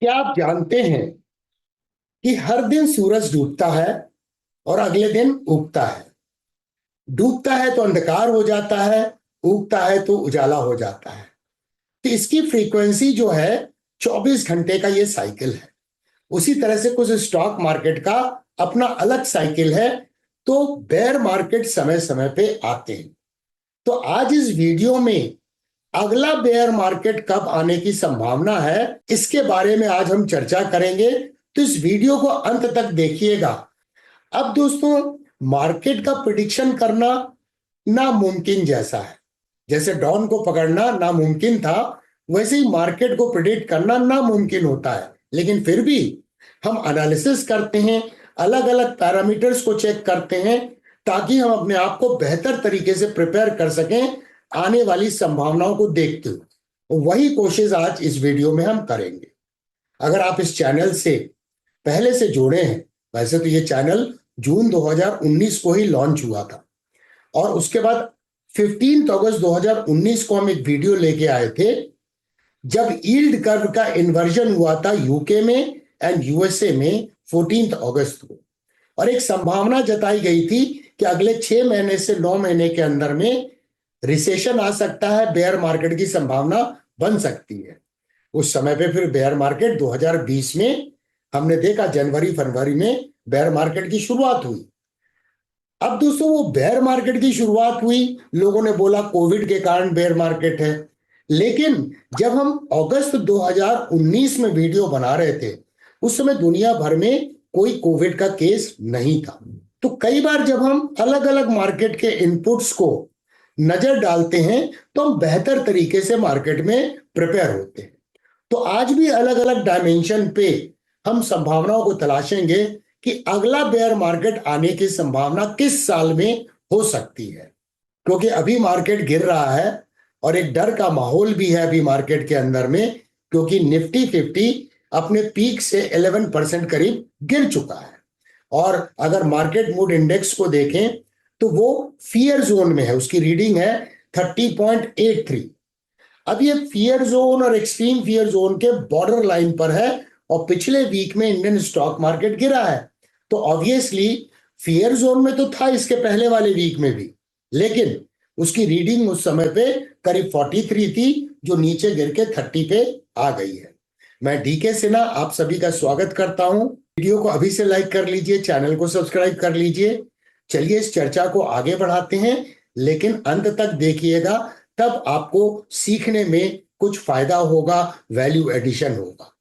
क्या आप जानते हैं कि हर दिन सूरज डूबता है और अगले दिन उगता है। डूबता है तो अंधकार हो जाता है, उगता है तो उजाला हो जाता है। तो इसकी फ्रीक्वेंसी जो है 24 घंटे का ये साइकिल है। उसी तरह से कुछ स्टॉक मार्केट का अपना अलग साइकिल है। तो बेयर मार्केट समय समय पे आते हैं। तो आज इस वीडियो में अगला बेयर मार्केट कब आने की संभावना है, इसके बारे में आज हम चर्चा करेंगे। तो इस वीडियो को अंत तक देखिएगा। अब दोस्तों, मार्केट का प्रिडिक्शन करना नामुमकिन जैसा है। जैसे डॉन को पकड़ना नामुमकिन था, वैसे ही मार्केट को प्रिडिक्ट करना नामुमकिन होता है। लेकिन फिर भी हम एनालिसिस करते हैं, अलग अलग पैरामीटर्स को चेक करते हैं, ताकि हम अपने आप को बेहतर तरीके से प्रिपेयर कर सकें आने वाली संभावनाओं को देखते हुए। वही कोशिश आज इस वीडियो में हम करेंगे। अगर आप इस चैनल से पहले से जुड़े हैं, वैसे तो ये चैनल जून 2019 को ही लॉन्च हुआ था और उसके बाद 15 अगस्त 2019 को हम एक वीडियो लेके आए थे जब यील्ड कर्व का इन्वर्जन हुआ था यूके में एंड यूएसए में 14 अगस्त को। और एक संभावना जताई गई थी कि अगले 6 महीने से 9 महीने के अंदर में रिसेशन आ सकता है, बेयर मार्केट की संभावना बन सकती है। उस समय पे फिर बेयर मार्केट 2020 में हमने देखा, जनवरी फरवरी में बेयर मार्केट की शुरुआत हुई। अब दोस्तों, वो बेयर मार्केट की शुरुआत हुई, लोगों ने बोला कोविड के कारण बेयर मार्केट है। लेकिन जब हम अगस्त 2019 में वीडियो बना रहे थे, उस समय दुनिया भर में कोई कोविड का केस नहीं था। तो कई बार जब हम अलग अलग मार्केट के इनपुट्स को नजर डालते हैं तो हम बेहतर तरीके से मार्केट में प्रिपेयर होते हैं। तो आज भी अलग अलग डायमेंशन पे हम संभावनाओं को तलाशेंगे कि अगला बेयर मार्केट आने की संभावना किस साल में हो सकती है। क्योंकि अभी मार्केट गिर रहा है और एक डर का माहौल भी है अभी मार्केट के अंदर में, क्योंकि निफ्टी 50 अपने पीक से 11% करीब गिर चुका है। और अगर मार्केट मूड इंडेक्स को देखें तो वो फियर जोन में है, उसकी रीडिंग है 30.83। अब ये फियर जोन और एक्सट्रीम फियर जोन के बॉर्डर लाइन पर है और पिछले वीक में इंडियन स्टॉक मार्केट गिरा है। तो ऑब्वियसली फियर जोन में तो था इसके पहले वाले वीक में भी, लेकिन उसकी रीडिंग उस समय पे करीब 43 थी, जो नीचे गिर के 30 पे आ गई है। मैं डीके सिन्हा आप सभी का स्वागत करता हूं। वीडियो को अभी से लाइक कर लीजिए, चैनल को सब्सक्राइब कर लीजिए। चलिए इस चर्चा को आगे बढ़ाते हैं, लेकिन अंत तक देखिएगा, तब आपको सीखने में कुछ फायदा होगा, वैल्यू एडिशन होगा।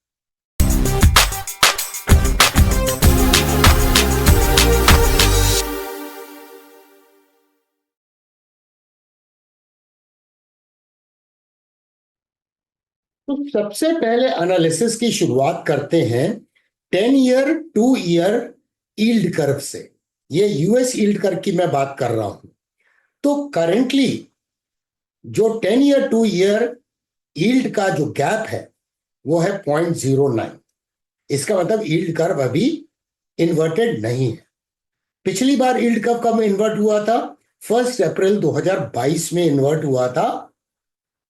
तो सबसे पहले एनालिसिस की शुरुआत करते हैं 10 ईयर 2 ईयर यील्ड कर्व से। ये यूएस यील्ड कर्व की मैं बात कर रहा हूं। तो करेंटली जो 10 ईयर 2 ईयर यील्ड का जो गैप है वो है 0.09। इसका मतलब यील्ड कर्व अभी इन्वर्टेड नहीं है। पिछली बार यील्ड कर्व कब इन्वर्ट हुआ था? 1 अप्रैल 2022 में इन्वर्ट हुआ था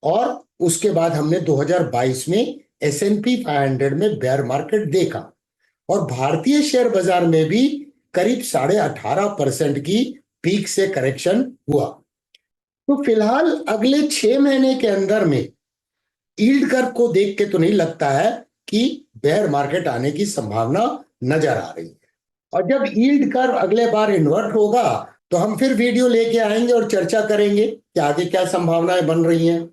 और उसके बाद हमने 2022 में S&P 500 में बेयर मार्केट देखा और भारतीय शेयर बाजार में भी करीब 18.5% की पीक से करेक्शन हुआ। तो फिलहाल अगले 6 महीने के अंदर में यील्ड कर्व को देख के तो नहीं लगता है कि बेयर मार्केट आने की संभावना नजर आ रही है। और जब यील्ड कर्व अगले बार इन्वर्ट होगा तो हम फिर वीडियो लेके आएंगे और चर्चा करेंगे कि आगे क्या संभावनाएं बन रही हैं।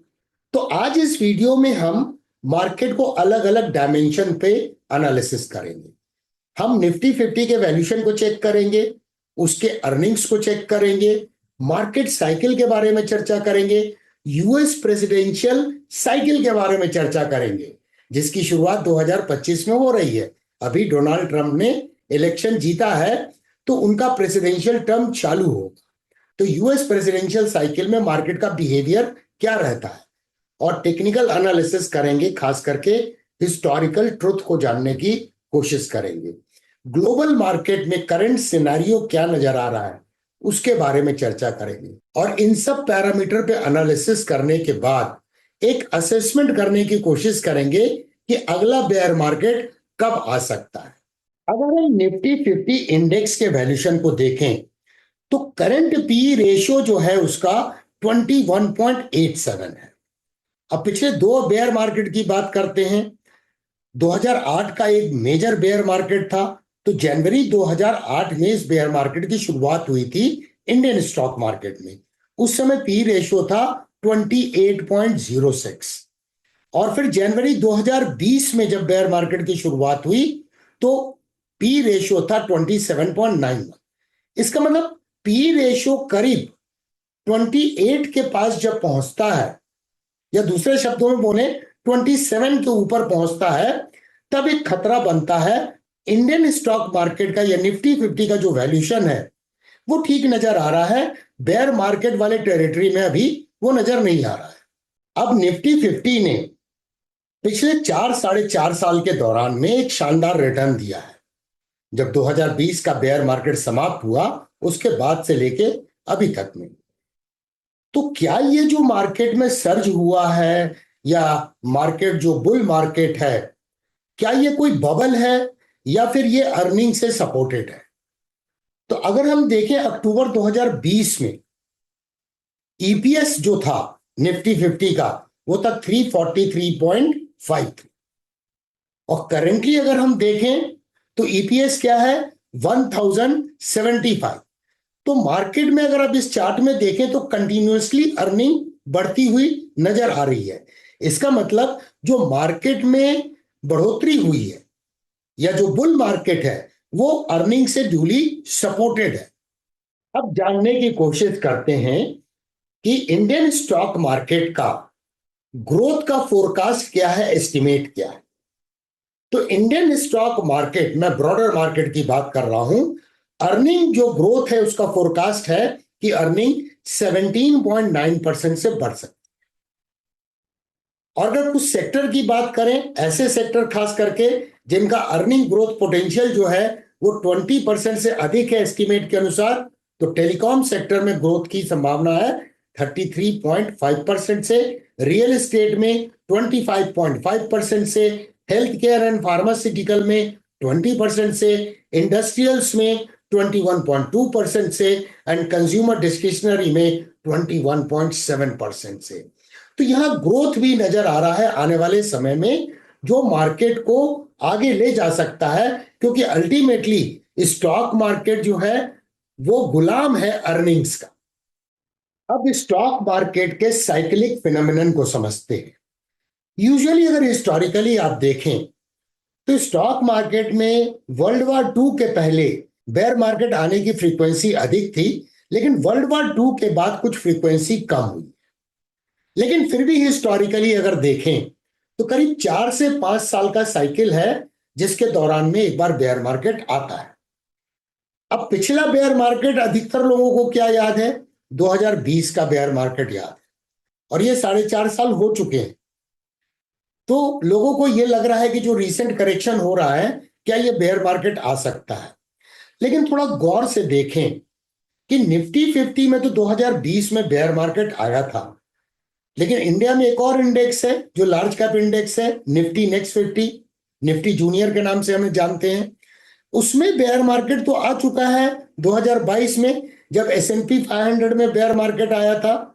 तो आज इस वीडियो में हम मार्केट को अलग अलग डायमेंशन पे एनालिसिस करेंगे। हम निफ्टी 50 के वैल्यूएशन को चेक करेंगे, उसके अर्निंग्स को चेक करेंगे, मार्केट साइकिल के बारे में चर्चा करेंगे, यूएस प्रेसिडेंशियल साइकिल के बारे में चर्चा करेंगे, जिसकी शुरुआत 2025 में हो रही है। अभी डोनाल्ड ट्रंप ने इलेक्शन जीता है तो उनका प्रेसिडेंशियल टर्म चालू होगा। तो यूएस प्रेसिडेंशियल साइकिल में मार्केट का बिहेवियर क्या रहता है और टेक्निकल एनालिसिस करेंगे, खास करके हिस्टोरिकल ट्रुथ को जानने की कोशिश करेंगे। ग्लोबल मार्केट में करंट सिनेरियो क्या नजर आ रहा है उसके बारे में चर्चा करेंगे और इन सब पैरामीटर पे एनालिसिस करने के बाद एक असेसमेंट करने की कोशिश करेंगे कि अगला बेयर मार्केट कब आ सकता है। अगर हम निफ्टी 50 इंडेक्स के वैल्यूएशन को देखें तो करंट पी रेशियो जो है उसका 21.87 है। अब पिछले दो बेयर मार्केट की बात करते हैं। 2008 का एक मेजर बेयर मार्केट था, तो जनवरी 2008 में इस बेयर मार्केट की शुरुआत हुई थी इंडियन स्टॉक मार्केट में। उस समय पी रेशियो था 28.06 और फिर जनवरी 2020 में जब बेयर मार्केट की शुरुआत हुई तो पी रेशियो था 27.91। इसका मतलब पी रेशियो करीब 28 के पास जब पहुंचता है, या दूसरे शब्दों में बोले 27 के ऊपर पहुंचता है, तब एक खतरा बनता है इंडियन स्टॉक मार्केट का या निफ्टी 50 का जो वैल्यूएशन है वो ठीक नजर आ रहा है, बेयर मार्केट वाले टेरिटरी में अभी वो नजर नहीं आ रहा है। अब निफ्टी 50 ने पिछले 4-4.5 साल के दौरान में एक शानदार रिटर्न दिया है। जब 2020 का बेयर मार्केट समाप्त हुआ उसके बाद से लेके अभी तक में, तो क्या ये जो मार्केट में सर्ज हुआ है या मार्केट जो बुल मार्केट है, क्या ये कोई बबल है या फिर ये अर्निंग से सपोर्टेड है? तो अगर हम देखें अक्टूबर 2020 में ईपीएस जो था निफ्टी 50 का वो था 343.53 और करेंटली अगर हम देखें तो ईपीएस क्या है 1075। तो मार्केट में अगर आप इस चार्ट में देखें तो कंटिन्यूअसली अर्निंग बढ़ती हुई नजर आ रही है। इसका मतलब जो मार्केट में बढ़ोतरी हुई है या जो बुल मार्केट है वो अर्निंग से ड्यूली सपोर्टेड है। अब जानने की कोशिश करते हैं कि इंडियन स्टॉक मार्केट का ग्रोथ का फोरकास्ट क्या है, एस्टिमेट क्या है। तो इंडियन स्टॉक मार्केट, मैं ब्रॉडर मार्केट की बात कर रहा हूं, अर्निंग जो ग्रोथ है उसका फोरकास्ट है कि अर्निंग 17.9% से बढ़ सकती है। और अगर कुछ सेक्टर की बात करें, ऐसे सेक्टर खास करके जिनका अर्निंग ग्रोथ पोटेंशियल जो है वो 20% से अधिक है एस्टीमेट के अनुसार, तो टेलीकॉम सेक्टर में ग्रोथ की संभावना है 33.5% से, रियल एस्टेट में 25.5% से, हेल्थ केयर एंड फार्मास्यूटिकल में 20% से, इंडस्ट्रियल्स में 21.2% से एंड कंज्यूमर डिस्क्रिशनरी में 21.7% से। तो यहां ग्रोथ भी नजर आ रहा है आने वाले समय में जो मार्केट को आगे ले जा सकता है, क्योंकि अल्टीमेटली स्टॉक मार्केट जो है वो गुलाम है अर्निंग्स का। अब स्टॉक मार्केट के साइक्लिक फिनोमिनन को समझते हैं। यूजुअली अगर हिस्टोरिकली आप देखें तो स्टॉक मार्केट में वर्ल्ड वॉर 2 के पहले बेयर मार्केट आने की फ्रीक्वेंसी अधिक थी, लेकिन वर्ल्ड वॉर 2 के बाद कुछ फ्रीक्वेंसी कम हुई। लेकिन फिर भी हिस्टोरिकली अगर देखें तो करीब 4 से 5 साल का साइकिल है जिसके दौरान में एक बार बेयर मार्केट आता है। अब पिछला बेयर मार्केट अधिकतर लोगों को क्या याद है, 2020 का बेयर मार्केट याद है, और ये 4.5 साल हो चुके हैं। तो लोगों को यह लग रहा है कि जो रीसेंट करेक्शन हो रहा है क्या ये बेयर मार्केट आ सकता है। लेकिन थोड़ा गौर से देखें कि निफ्टी 50 में तो 2020 में बेयर मार्केट आया था, लेकिन इंडिया में एक और इंडेक्स है जो लार्ज कैप इंडेक्स है, निफ्टी नेक्स्ट 50, निफ्टी जूनियर के नाम से हमें जानते हैं। उसमें बेयर मार्केट तो आ चुका है 2022 में, जब S&P 500 में बेयर मार्केट आया था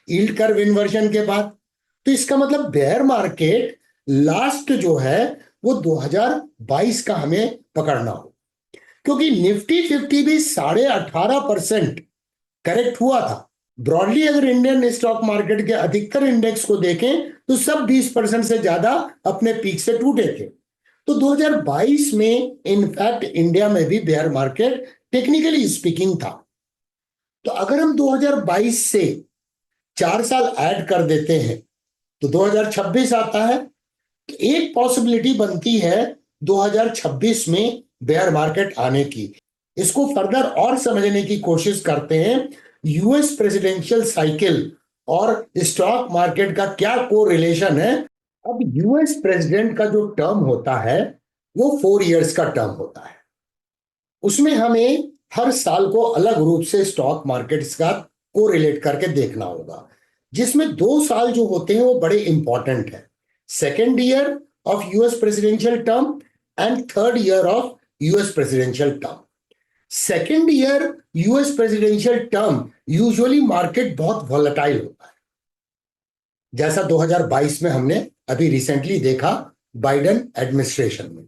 यील्ड कर्व इन्वर्जन के बाद। तो इसका मतलब बेयर मार्केट लास्ट जो है वो 2022 का हमें पकड़ना हो, क्योंकि निफ्टी 50 भी 18.5% करेक्ट हुआ था। ब्रॉडली अगर इंडियन स्टॉक मार्केट के अधिकतर इंडेक्स को देखें तो सब 20% से ज्यादा अपने पीक से टूटे थे। तो 2022 में इनफैक्ट इंडिया में भी बेयर मार्केट टेक्निकली स्पीकिंग था। तो अगर हम 2022 से 4 साल ऐड कर देते हैं तो 2026 आता है। तो एक पॉसिबिलिटी बनती है 2026 में बेयर मार्केट आने की। इसको फर्दर और समझने की कोशिश करते हैं, यूएस प्रेसिडेंशियल साइकिल और स्टॉक मार्केट का क्या को रिलेशन है। अब यूएस प्रेसिडेंट का जो टर्म होता है वो 4 इयर्स का टर्म होता है। उसमें हमें हर साल को अलग रूप से स्टॉक मार्केट्स का को रिलेट करके देखना होगा, जिसमें 2 साल जो होते हैं वो बड़े इंपॉर्टेंट है, second year of US presidential term and third year of US presidential term. Second year US presidential term usually market बहुत वॉलेटाइल होता है, जैसा 2022 में हमने अभी रिसेंटली देखा बाइडेन एडमिनिस्ट्रेशन में।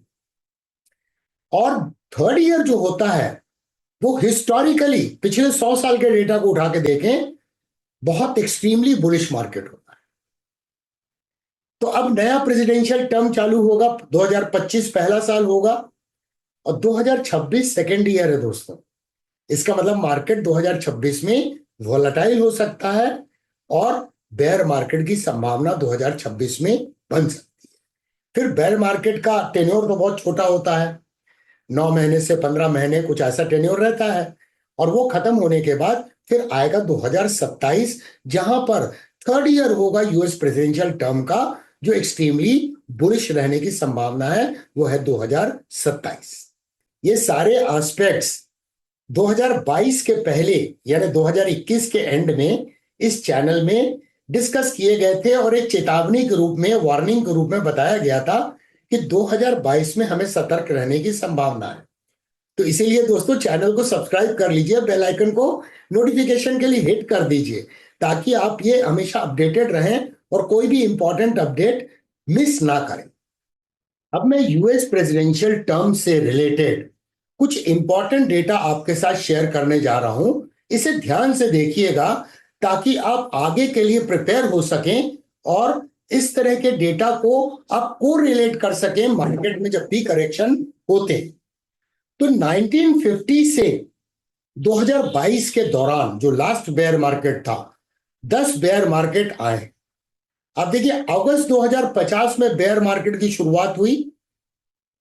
और थर्ड ईयर जो होता है वो हिस्टोरिकली पिछले 100 साल के डेटा को उठा के देखें, बहुत एक्सट्रीमली बुलिश मार्केट होता है। तो अब नया प्रेसिडेंशियल टर्म चालू होगा, 2025 पहला साल होगा और 2026 सेकेंड ईयर है दोस्तों। इसका मतलब मार्केट 2026 में वॉलेटाइल हो सकता है और बेयर मार्केट की संभावना 2026 में बन सकती है। फिर बेयर मार्केट का टेन्योर तो बहुत छोटा होता है, 9 महीने से 15 महीने कुछ ऐसा टेन्योर रहता है, और वो खत्म होने के बाद फिर आएगा 2027, जहां पर थर्ड ईयर होगा यूएस प्रेसिडेंशियल टर्म का, जो एक्सट्रीमली बुलिश रहने की संभावना है वो है 2027। ये सारे एस्पेक्ट्स 2022 के पहले यानी 2021 के एंड में इस चैनल में डिस्कस किए गए थे और एक चेतावनी के रूप में, वार्निंग के रूप में बताया गया था कि 2022 में हमें सतर्क रहने की संभावना है। तो इसीलिए दोस्तों चैनल को सब्सक्राइब कर लीजिए, बेल आइकन को नोटिफिकेशन के लिए हिट कर दीजिए ताकि आप ये हमेशा अपडेटेड रहें और कोई भी इंपॉर्टेंट अपडेट मिस ना करें। अब मैं यूएस प्रेसिडेंशियल टर्म से रिलेटेड कुछ इंपॉर्टेंट डेटा आपके साथ शेयर करने जा रहा हूं। इसे ध्यान से देखिएगा ताकि आप आगे के लिए प्रिपेयर हो सकें और इस तरह के डेटा को आप को रिलेट कर सकें मार्केट में जब भी करेक्शन होते हैं। तो 1950 से 2022 के दौरान जो लास्ट बेयर मार्केट था, 10 बेयर मार्केट आए। अब देखिए अगस्त 2050 में बेयर मार्केट की शुरुआत हुई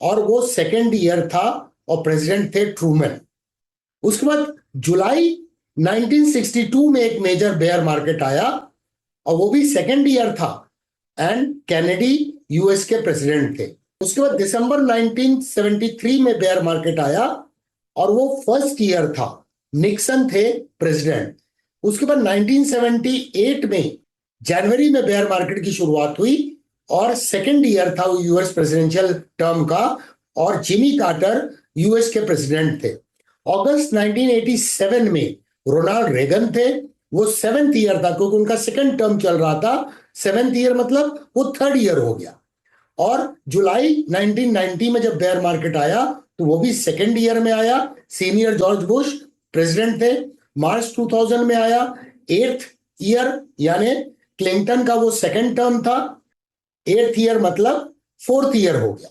और वो सेकेंड ईयर था और प्रेसिडेंट थे ट्रूमैन। उसके बाद जुलाई 1962 में एक मेजर बेयर मार्केट आया और वो भी सेकेंड ईयर था एंड कैनेडी यूएस के प्रेसिडेंट थे। उसके बाद दिसंबर 1973 में बेयर मार्केट आया और वो फर्स्ट ईयर था, निक्सन थे प्रेसिडेंट। उसके बाद 1978 में जनवरी में बेयर मार्केट की शुरुआत हुई और सेकेंड ईयर था वो यूएस प्रेसिडेंशियल टर्म का और जिमी कार्टर यूएस के प्रेसिडेंट थे। अगस्त 1987 में रोनाल्ड रेगन थे, वो 7th ईयर था क्योंकि उनका सेकेंड टर्म चल रहा था। 7th ईयर मतलब वो थर्ड ईयर हो गया। और जुलाई 1990 में जब बेयर मार्केट आया तो वो भी सेकेंड ईयर में आया, सीनियर जॉर्ज बुश प्रेसिडेंट थे। मार्च 2000 में आया, 8th ईयर यानी क्लिंटन का वो सेकेंड टर्म था। 8th ईयर मतलब 4th ईयर हो गया,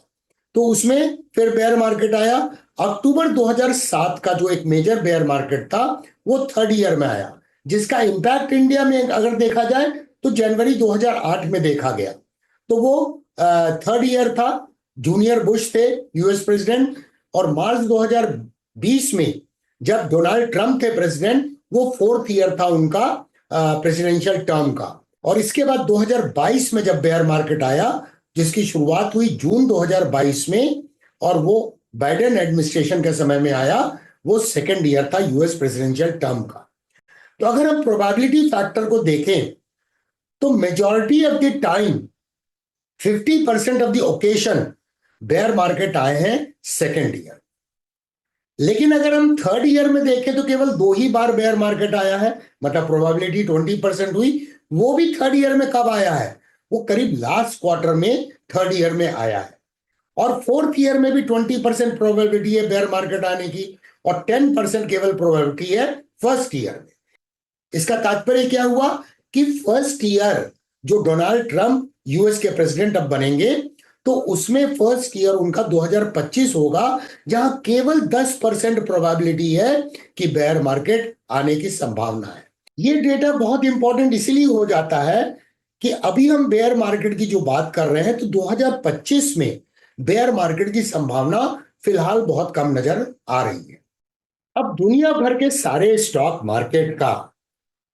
तो उसमें फिर बेयर मार्केट आया। अक्टूबर 2007 का जो एक मेजर बेयर मार्केट था वो थर्ड ईयर में आया, जिसका इंपैक्ट इंडिया में अगर देखा जाए तो जनवरी 2008 में देखा गया। तो वो थर्ड ईयर था, जूनियर बुश थे यूएस प्रेसिडेंट। और मार्च 2020 में जब डोनाल्ड ट्रंप थे प्रेसिडेंट, वो 4th ईयर था उनका प्रेसिडेंशियल टर्म का। और इसके बाद 2022 में जब बेयर मार्केट आया, जिसकी शुरुआत हुई जून 2022 में और वो बाइडेन एडमिनिस्ट्रेशन के समय में आया, वो सेकेंड ईयर था यूएस प्रेसिडेंशियल टर्म का। तो अगर हम प्रोबेबिलिटी फैक्टर को देखें तो majority of the time 50% of the occasion bear market आए हैं सेकेंड ईयर। लेकिन अगर हम थर्ड ईयर में देखें तो केवल 2 ही बार बेयर मार्केट आया है, मतलब प्रोबेबिलिटी 20% हुई। वो भी थर्ड ईयर में कब आया है? वो करीब लास्ट क्वार्टर में थर्ड ईयर में आया है। और 4th ईयर में भी 20% प्रोबेबिलिटी है बेयर मार्केट आने की और 10% केवल प्रोबेबिलिटी है फर्स्ट ईयर में। इसका तात्पर्य क्या हुआ कि फर्स्ट ईयर जो डोनाल्ड ट्रंप यूएस के प्रेसिडेंट अब बनेंगे तो उसमें फर्स्ट ईयर उनका 2025 होगा, जहां केवल 10% प्रोबेबिलिटी है कि बेयर मार्केट आने की संभावना है। ये डेटा बहुत इंपॉर्टेंट इसलिए हो जाता है कि अभी हम बेयर मार्केट की जो बात कर रहे हैं तो 2025 में बेयर मार्केट की संभावना फिलहाल बहुत कम नजर आ रही है। अब दुनिया भर के सारे स्टॉक मार्केट का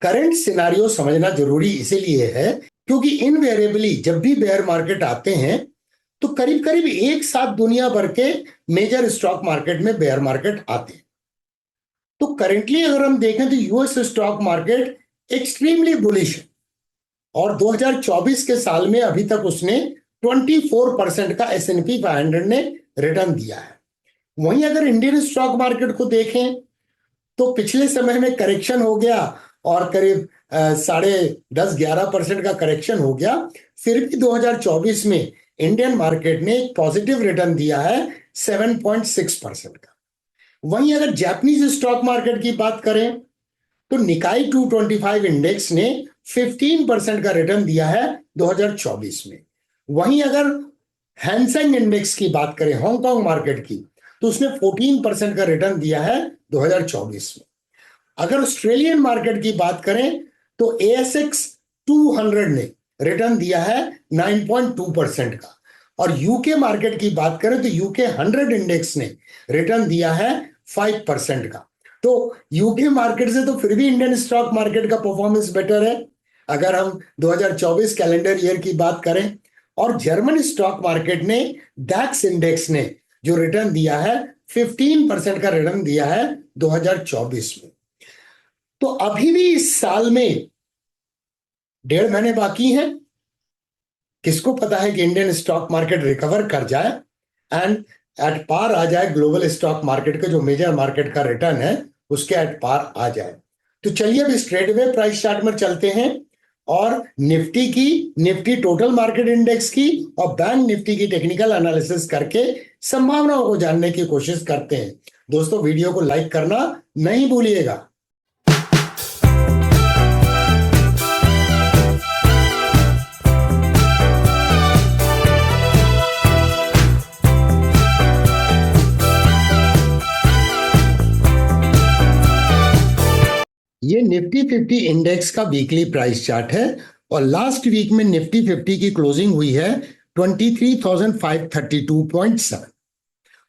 करंट सिनारियो समझना जरूरी इसीलिए है क्योंकि इनवेरिएबली जब भी बेयर मार्केट आते हैं तो करीब करीब एक साथ दुनिया भर के मेजर स्टॉक मार्केट में बेयर मार्केट आते हैं। तो करेंटली अगर हम देखें तो US stock market extremely bullish है और 2024 के साल में अभी तक उसने 24% का S&P 500 ने रिटर्न दिया है। वहीं अगर इंडियन स्टॉक मार्केट को देखें तो पिछले समय में करेक्शन हो गया और करीब 10.5-11% का करेक्शन हो गया, फिर भी 2024 में इंडियन मार्केट ने एक पॉजिटिव रिटर्न दिया है 7.6% का। वहीं अगर जापानीज स्टॉक मार्केट की बात करें तो निकाई 225 इंडेक्स ने 15% का रिटर्न दिया है 2024 में। वहीं अगर हैंसेंग इंडेक्स की बात करें हांगकांग मार्केट की तो उसने 14% का रिटर्न दिया है 2024 में। अगर ऑस्ट्रेलियन मार्केट की बात करें तो ASX 200 ने रिटर्न दिया है 9.2% का, और यूके मार्केट की बात करें तो यूके 100 इंडेक्स ने रिटर्न दिया है 5% का। तो यूके मार्केट से तो फिर भी इंडियन स्टॉक मार्केट का परफॉर्मेंस बेटर है अगर हम 2024 कैलेंडर ईयर की बात करें। और जर्मन स्टॉक मार्केट ने डैक्स इंडेक्स ने जो रिटर्न दिया है 15% का रिटर्न दिया है 2024 में। तो अभी भी इस साल में 1.5 महीने बाकी हैं। किसको पता है कि इंडियन स्टॉक मार्केट रिकवर कर जाए एंड एट पार आ जाए, ग्लोबल स्टॉक मार्केट का जो मेजर मार्केट का रिटर्न है उसके एट पार आ जाए। तो चलिए अब स्ट्रेट वे प्राइस चार्ट में चलते हैं और निफ्टी टोटल मार्केट इंडेक्स की और बैंक निफ्टी की टेक्निकल एनालिसिस करके संभावनाओं को जानने की कोशिश करते हैं। दोस्तों वीडियो को लाइक करना नहीं भूलिएगा। ये निफ्टी 50 इंडेक्स का वीकली प्राइस चार्ट है और लास्ट वीक में निफ्टी 50 की क्लोजिंग हुई है 23,532.7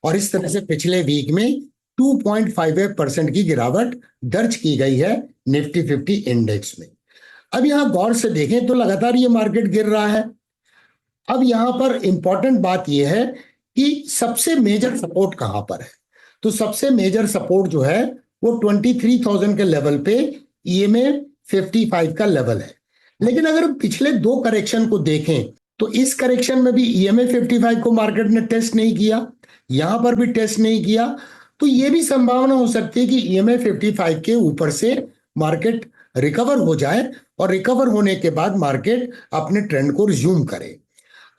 और इस तरह से पिछले वीक में 2.58% की गिरावट दर्ज की गई है निफ्टी 50 इंडेक्स में। अब यहां गौर से देखें तो लगातार ये मार्केट गिर रहा है। अब यहां पर इंपॉर्टेंट बात यह है कि सबसे मेजर सपोर्ट कहां पर है। तो सबसे मेजर सपोर्ट जो है वो 23,000 के लेवल पे EMA 55 का लेवल है। लेकिन अगर पिछले 2 करेक्शन को देखें तो इस करेक्शन में भी EMA 55 को मार्केट ने टेस्ट नहीं किया, यहां पर भी टेस्ट नहीं किया। तो यह भी संभावना हो सकती है कि EMA 55 के ऊपर से मार्केट रिकवर हो जाए और रिकवर होने के बाद मार्केट अपने ट्रेंड को रिज्यूम करे।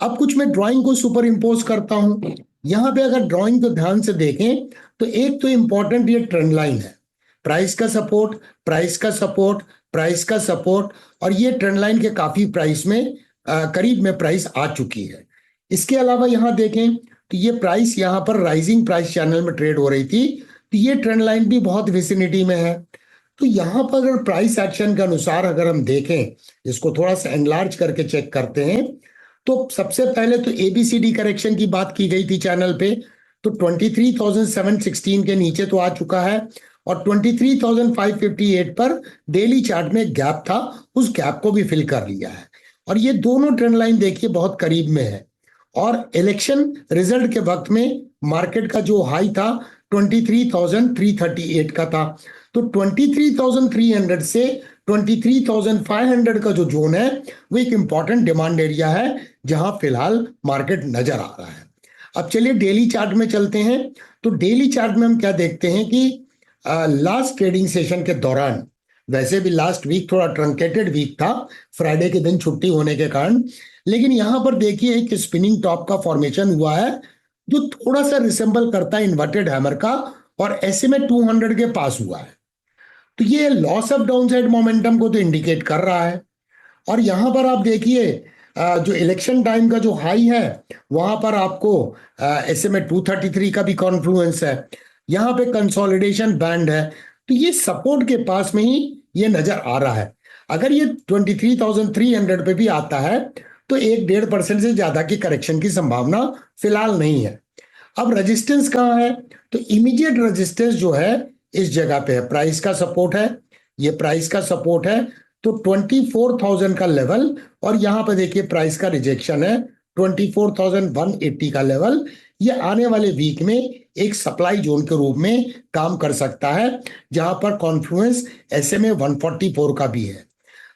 अब कुछ मैं ड्राइंग को सुपर इंपोज करता हूं। यहां पे अगर ड्राइंग को ध्यान से देखें तो एक तो इंपॉर्टेंट ये ट्रेंड लाइन है, प्राइस का सपोर्ट, प्राइस का सपोर्ट, प्राइस का सपोर्ट, और ये ट्रेंड लाइन के काफी प्राइस में करीब में प्राइस आ चुकी है। इसके अलावा यहां देखें तो ये प्राइस यहां पर राइजिंग प्राइस चैनल में ट्रेड हो रही थी, तो ये ट्रेंड लाइन भी बहुत विसिनिटी में है। तो यहां पर अगर प्राइस एक्शन के अनुसार अगर हम देखें, इसको थोड़ा सा एनलार्ज करके चेक करते हैं, तो सबसे पहले तो ABCD करेक्शन की बात की गई थी चैनल पे, तो 23,716 के नीचे तो आ चुका है और 23,558 पर डेली चार्ट में गैप था, उस गैप को भी फिल कर लिया है। और ये दोनों ट्रेंड लाइन देखिए बहुत करीब में है। और इलेक्शन रिजल्ट के वक्त में मार्केट का जो हाई था 23,338 का था, तो 23,300 से 23,500 का जो जोन है वो एक इंपॉर्टेंट डिमांड एरिया है जहां फिलहाल मार्केट नजर आ रहा है। अब चलिए डेली चार्ट में चलते हैं। तो डेली चार्ट में हम क्या देखते हैं कि लास्ट ट्रेडिंग सेशन के दौरान, वैसे भी लास्ट वीक थोड़ा ट्रंकेटेड वीक था फ्राइडे के दिन छुट्टी होने के कारण, लेकिन यहां पर देखिए एक स्पिनिंग टॉप का फॉर्मेशन हुआ है जो थोड़ा सा रिसेंबल करता है इन्वर्टेड हैमर का, और SMA 200 के पास हुआ है। तो ये लॉस ऑफ डाउनसाइड मोमेंटम को तो इंडिकेट कर रहा है। और यहां पर आप देखिए जो इलेक्शन टाइम का जो हाई है वहां पर आपको SMA 233 का भी कॉन्फ्लुएंस है, यहां पे कंसोलिडेशन बैंड है, तो ये सपोर्ट के पास में ही ये नजर आ रहा है। अगर ये 23,300 पे भी आता है तो 1-1.5% से ज्यादा की करेक्शन की संभावना फिलहाल नहीं है। अब रेजिस्टेंस कहाँ है, तो इमीडिएट रेजिस्टेंस जो है इस जगह पे है, प्राइस का सपोर्ट है, ये प्राइस का सपोर्ट है, तो 24,000 का लेवल, और यहां पर देखिए प्राइस का रिजेक्शन है 24,180 का लेवल। ये आने वाले वीक में एक सप्लाई जोन के रूप में काम कर सकता है जहां पर कॉन्फ्लुएंस SMA 144 का भी है।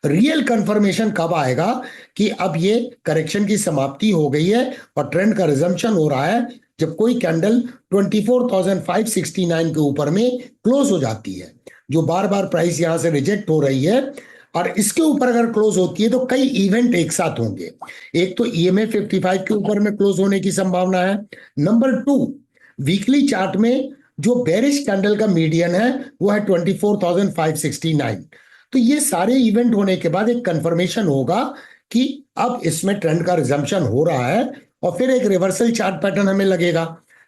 रियल कंफर्मेशन कब आएगा कि अब ये करेक्शन की समाप्ति हो गई है और ट्रेंड का रिजम्पशन हो रहा है, जब कोई कैंडल 24,569 के ऊपर में क्लोज हो जाती है, जो बार बार प्राइस यहां से रिजेक्ट हो रही है, और इसके ऊपर अगर क्लोज होती है तो कई इवेंट एक साथ होंगे। एक तो EMA 55 के ऊपर में क्लोज होने की संभावना है। नंबर 2, वीकली चार्ट में जो बेरिश कैंडल का मीडियन है वो है 24,569। तो ये सारे इवेंट होने के बाद एक कंफर्मेशन होगा कि अब इसमें ट्रेंड का रिजम्पशन हो रहा है, और फिर एक रिवर्सल चार्ट पैटर्न हमें लगेगा,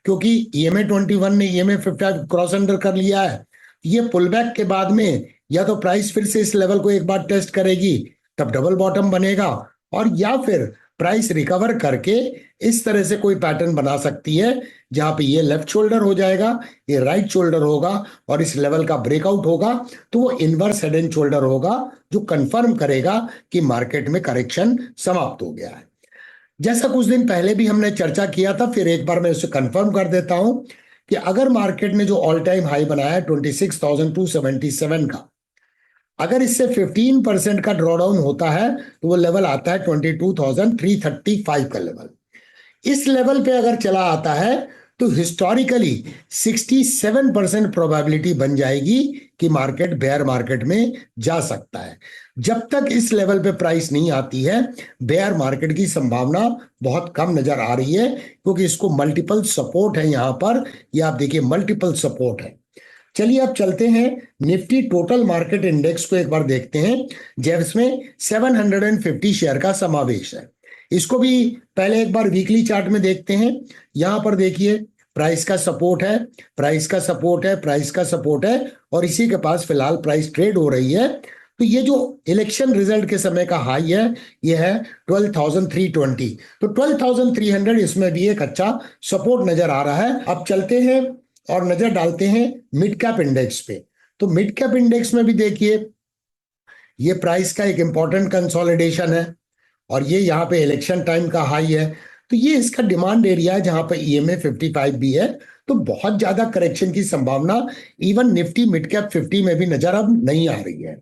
क्योंकि EMA 21 ने EMA 55 क्रॉस अंडर कर लिया है। ये पुलबैक के बाद में या तो प्राइस फिर से इस लेवल को एक बार टेस्ट करेगी, तब डबल बॉटम बनेगा, और या फिर प्राइस रिकवर करके इस तरह से कोई पैटर्न बना सकती है जहां पे ये लेफ्ट शोल्डर हो जाएगा, ये राइट शोल्डर होगा, और इस लेवल का ब्रेकआउट होगा तो वो इनवर्स हेड एंड शोल्डर होगा, जो कंफर्म करेगा कि मार्केट में करेक्शन समाप्त हो गया है। जैसा कुछ दिन पहले भी हमने चर्चा किया था, फिर एक बार मैं उसे कंफर्म कर देता हूं कि अगर मार्केट ने जो ऑल टाइम हाई बनाया है 26,277 का, अगर इससे 15% का ड्रॉडाउन होता है तो वो लेवल आता है 22,335 का लेवल। इस लेवल पे अगर चला आता है तो हिस्टोरिकली 67% प्रोबेबिलिटी बन जाएगी कि मार्केट बेयर मार्केट में जा सकता है। जब तक इस लेवल पे प्राइस नहीं आती है, बेयर मार्केट की संभावना बहुत कम नजर आ रही है, क्योंकि इसको मल्टीपल सपोर्ट है यहां पर, ये आप देखिए मल्टीपल सपोर्ट है। चलिए अब चलते हैं निफ्टी टोटल मार्केट इंडेक्स को एक बार देखते हैं, जिसमें 750 शेयर का समावेश है। इसको भी पहले एक बार वीकली चार्ट में देखते हैं। यहां पर देखिए प्राइस का सपोर्ट है, प्राइस का सपोर्ट है, प्राइस का सपोर्ट है, और इसी के पास फिलहाल प्राइस ट्रेड हो रही है। तो ये जो इलेक्शन रिजल्ट के समय का हाई है, ये है 12,320, तो 12,300 इसमें भी एक अच्छा सपोर्ट नजर आ रहा है। अब चलते हैं और नजर डालते हैं मिड कैप इंडेक्स पे। तो मिड कैप इंडेक्स में भी देखिए ये प्राइस का एक इंपॉर्टेंट कंसोलिडेशन है, और ये यहाँ पे इलेक्शन टाइम का हाई है, तो ये इसका डिमांड एरिया है जहां पे EMA 55 भी है। तो बहुत ज्यादा करेक्शन की संभावना इवन निफ्टी मिड कैप 50 में भी नजर अब नहीं आ रही है।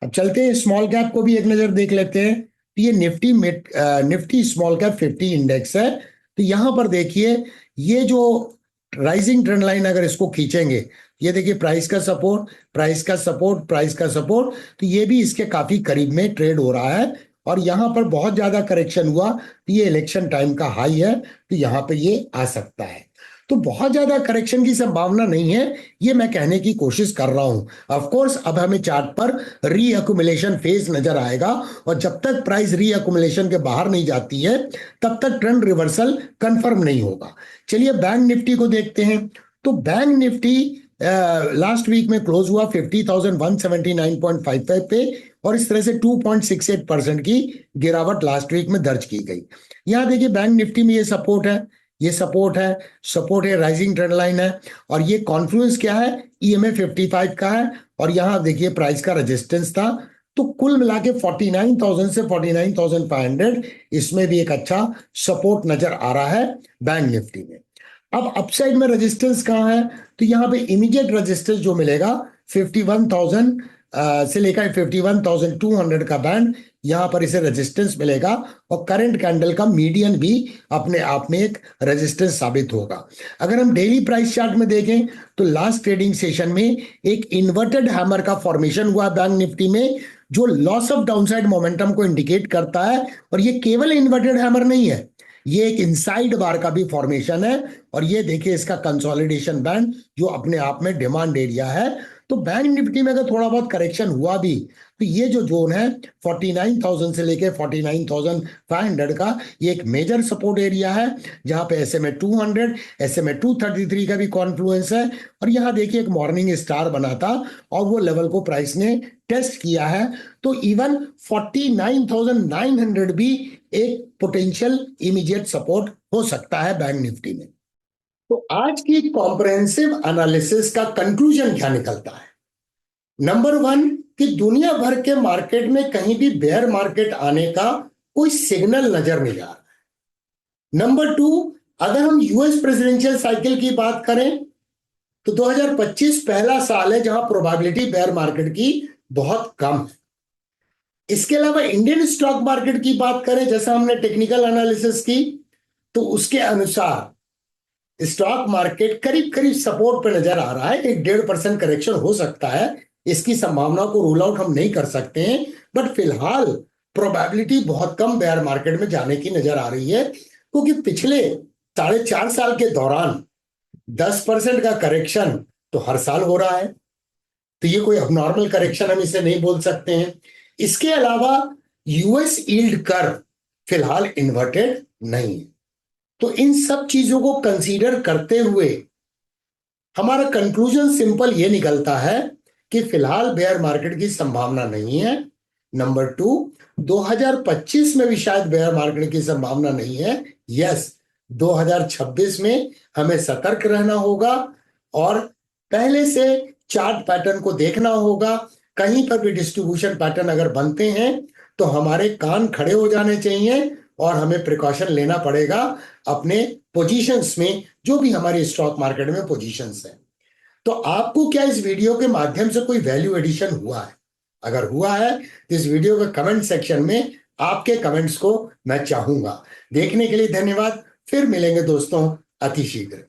अब चलते हैं स्मॉल कैप को भी एक नजर देख लेते हैं। तो ये निफ्टी स्मॉल कैप 50 इंडेक्स है। तो यहां पर देखिए ये जो राइजिंग ट्रेंड लाइन अगर इसको खींचेंगे, ये देखिए प्राइस का सपोर्ट, प्राइस का सपोर्ट, प्राइस का सपोर्ट, तो ये भी इसके काफी करीब में ट्रेड हो रहा है, और यहां पर बहुत ज्यादा करेक्शन हुआ तो ये इलेक्शन टाइम का हाई है, तो यहां पे ये आ सकता है। तो बहुत ज्यादा करेक्शन की संभावना नहीं है, ये मैं कहने की कोशिश कर रहा हूं। ऑफ कोर्स अब हमें चार्ट पर रीअक्युमुलेशन फेज नजर आएगा, और जब तक प्राइस रीअक्युमुलेशन के बाहर नहीं जाती है तब तक ट्रेंड रिवर्सल कंफर्म नहीं होगा। चलिए बैंक निफ्टी को देखते हैं। तो बैंक निफ्टी लास्ट वीक में क्लोज हुआ 50,179.55 पे, और इस तरह से 2.68% की गिरावट लास्ट वीक में दर्ज की गई। यहां देखिए बैंक निफ्टी में ये सपोर्ट है, ये सपोर्ट है, सपोर्ट है, राइजिंग ट्रेंड लाइन है, और ये कॉन्फ्लुएंस क्या है, EMA 55 का है, और यहां देखिए प्राइस का रेजिस्टेंस था। तो कुल मिला के 49,000 से 49,500 इसमें भी एक अच्छा सपोर्ट नजर आ रहा है बैंक निफ्टी में। अब अपसाइड में रेजिस्टेंस कहाँ है, तो यहाँ पे इमीडिएट रेजिस्टेंस जो मिलेगा 51,000 से लेकर 51,200 का बैंड, यहां पर इसे रेजिस्टेंस मिलेगा, और करंट कैंडल का मीडियन भी अपने आप में एक रेजिस्टेंस साबित होगा। अगर हम डेली प्राइस चार्ट में देखें तो लास्ट ट्रेडिंग सेशन में एक इन्वर्टेड हैमर का फॉर्मेशन हुआ बैंक निफ्टी में, जो लॉस ऑफ डाउनसाइड मोमेंटम को इंडिकेट करता है, और ये केवल इन्वर्टेड हैमर नहीं है, ये एक इनसाइड बार का भी फॉर्मेशन है, और ये देखिए इसका कंसोलिडेशन बैंड जो अपने आप में डिमांड एरिया है। तो बैंक निफ्टी में अगर थोड़ा बहुत करेक्शन हुआ भी तो ये जो जोन है 49,000 से लेके 49,500 का, ये एक मेजर सपोर्ट एरिया है, जहां पे SMA 200, SMA 233 का भी कॉन्फ्लुएंस है, और यहां देखिए एक मॉर्निंग स्टार बना था और वो लेवल को प्राइस ने टेस्ट किया है। तो इवन 49,900 भी एक पोटेंशियल इमीडिएट सपोर्ट हो सकता है बैंक निफ्टी में। तो आज की कॉम्प्रहेंसिव एनालिसिस का कंक्लूजन क्या निकलता है? नंबर 1 कि दुनिया भर के मार्केट में कहीं भी बेयर मार्केट आने का कोई सिग्नल नजर नहीं आ रहा है। नंबर 2, अगर हम यूएस प्रेसिडेंशियल साइकिल की बात करें तो 2025 पहला साल है जहां प्रोबेबिलिटी बेयर मार्केट की बहुत कम है। इसके अलावा इंडियन स्टॉक मार्केट की बात करें, जैसा हमने टेक्निकल एनालिसिस की, तो उसके अनुसार स्टॉक मार्केट करीब करीब सपोर्ट पे नजर आ रहा है। 1.5% करेक्शन हो सकता है, इसकी संभावना को रूल आउट हम नहीं कर सकते हैं, बट फिलहाल प्रोबेबिलिटी बहुत कम बेयर मार्केट में जाने की नजर आ रही है, क्योंकि पिछले 4.5 साल के दौरान 10% का करेक्शन तो हर साल हो रहा है, तो ये कोई अबनॉर्मल करेक्शन हम इसे नहीं बोल सकते हैं। इसके अलावा यूएस यील्ड कर्व फिलहाल इन्वर्टेड नहीं है। तो इन सब चीजों को कंसीडर करते हुए हमारा कंक्लूजन सिंपल ये निकलता है कि फिलहाल बेयर मार्केट की संभावना नहीं है। नंबर 2, 2025 में भी शायद बेयर मार्केट की संभावना नहीं है। यस, 2026 में हमें सतर्क रहना होगा और पहले से चार्ट पैटर्न को देखना होगा। कहीं पर भी डिस्ट्रीब्यूशन पैटर्न अगर बनते हैं तो हमारे कान खड़े हो जाने चाहिए और हमें प्रिकॉशन लेना पड़ेगा अपने पोजीशंस में, जो भी हमारे स्टॉक मार्केट में पोजीशंस हैं। तो आपको क्या इस वीडियो के माध्यम से कोई वैल्यू एडिशन हुआ है? अगर हुआ है तो इस वीडियो के कमेंट सेक्शन में आपके कमेंट्स को मैं चाहूंगा। देखने के लिए धन्यवाद। फिर मिलेंगे दोस्तों अति शीघ्र।